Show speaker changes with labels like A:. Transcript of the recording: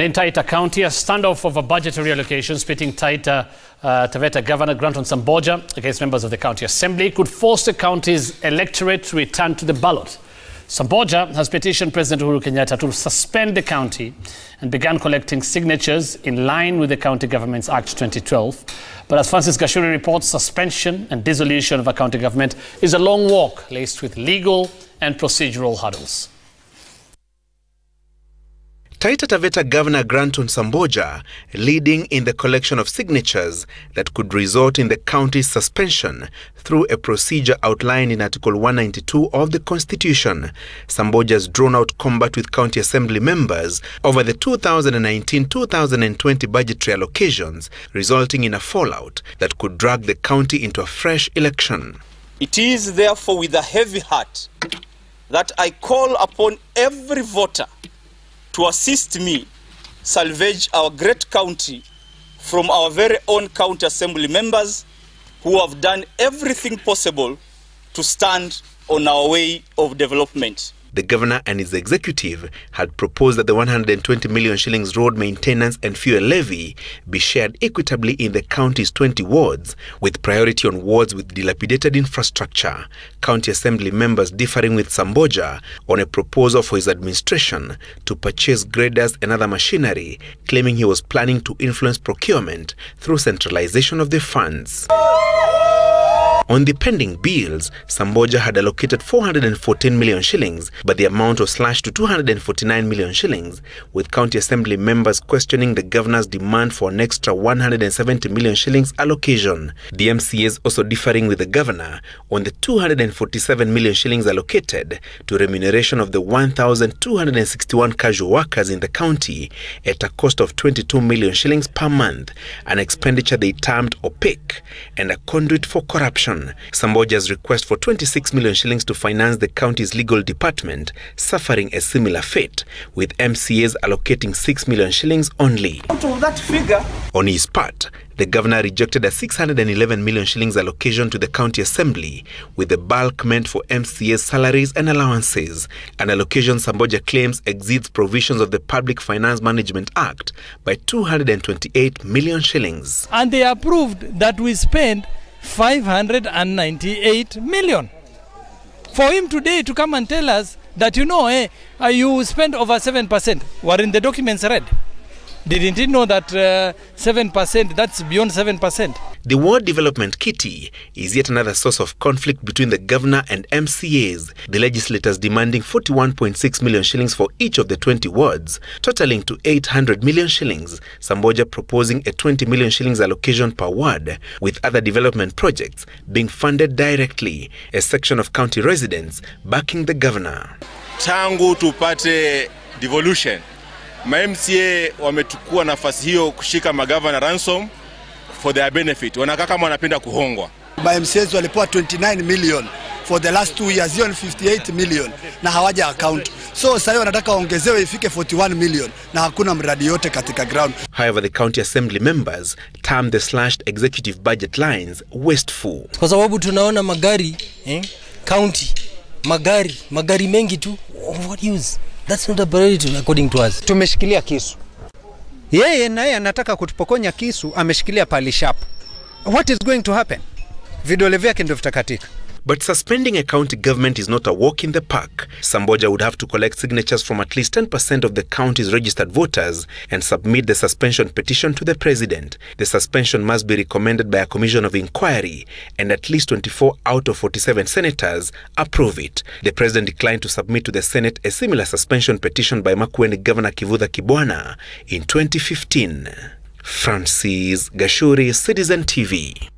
A: In Taita County, a standoff over budgetary allocations pitting Taita Taveta Governor Granton Samboja against members of the County Assembly could force the county's electorate to return to the ballot. Samboja has petitioned President Uhuru Kenyatta to suspend the county and began collecting signatures in line with the County Government's Act 2012. But as Francis Gashuri reports, suspension and dissolution of a county government is a long walk laced with legal and procedural hurdles.
B: Taita Taveta Governor Granton Samboja leading in the collection of signatures that could result in the county's suspension through a procedure outlined in Article 192 of the Constitution. Samboja's drawn-out combat with County Assembly members over the 2019-2020 budgetary allocations, resulting in a fallout that could drag the county into a fresh election.
C: It is therefore with a heavy heart that I call upon every voter to assist me salvage our great county from our very own County Assembly members who have done everything possible to stand on our way of development.
B: The governor and his executive had proposed that the 120 million shillings road maintenance and fuel levy be shared equitably in the county's 20 wards, with priority on wards with dilapidated infrastructure. County Assembly members differing with Samboja on a proposal for his administration to purchase graders and other machinery, claiming he was planning to influence procurement through centralization of the funds. On the pending bills, Samboja had allocated 414 million shillings, but the amount was slashed to 249 million shillings, with County Assembly members questioning the governor's demand for an extra 170 million shillings allocation. The MCAs also differing with the governor on the 247 million shillings allocated to remuneration of the 1,261 casual workers in the county at a cost of 22 million shillings per month, an expenditure they termed opaque and a conduit for corruption. Samboja's request for 26 million shillings to finance the county's legal department suffering a similar fate, with MCAs allocating 6 million shillings only.
C: That figure.
B: On his part, the governor rejected a 611 million shillings allocation to the County Assembly, with the bulk meant for MCA's salaries and allowances, an allocation Samboja claims exceeds provisions of the Public Finance Management Act by 228 million shillings.
D: And they approved that we spend 598 million. For him today to come and tell us that, you spent over 7%. Were in the documents read? Didn't he know that 7%, that's beyond 7%?
B: The ward development kitty is yet another source of conflict between the governor and MCAs, the legislators demanding 41.6 million shillings for each of the 20 wards, totaling to 800 million shillings, Samboja proposing a 20 million shillings allocation per ward, with other development projects being funded directly, a section of county residents backing the governor.
E: Tangu tupate devolution, MCA wametukua nafasi hiyo kushika magavana ransom for their benefit. Wanakaa kama wanapenda kuhongwa.
F: MCAs walipewa 29 million for the last 2 years, hiyo 58 million na hawaja account. So sasa wanataka waongezewe ifike 41 million na hakuna mradi yote katika ground.
B: However, the County Assembly members termed the slashed executive budget lines wasteful.
G: Kwa sababu tunaona magari county magari mengi tu, what use? That's not a priority according to us.
H: Tumeshikilia kisu. Yeye naye anataka kutupokonya kisu, ameshikilia pali sharp. What is going to happen? Vidole vyake ndio vitakatika.
B: But suspending a county government is not a walk in the park. Samboja would have to collect signatures from at least 10% of the county's registered voters and submit the suspension petition to the president. The suspension must be recommended by a commission of inquiry, and at least 24 out of 47 senators approve it. The president declined to submit to the Senate a similar suspension petition by Makueni Governor Kivutha Kibwana in 2015. Francis Gashuri, Citizen TV.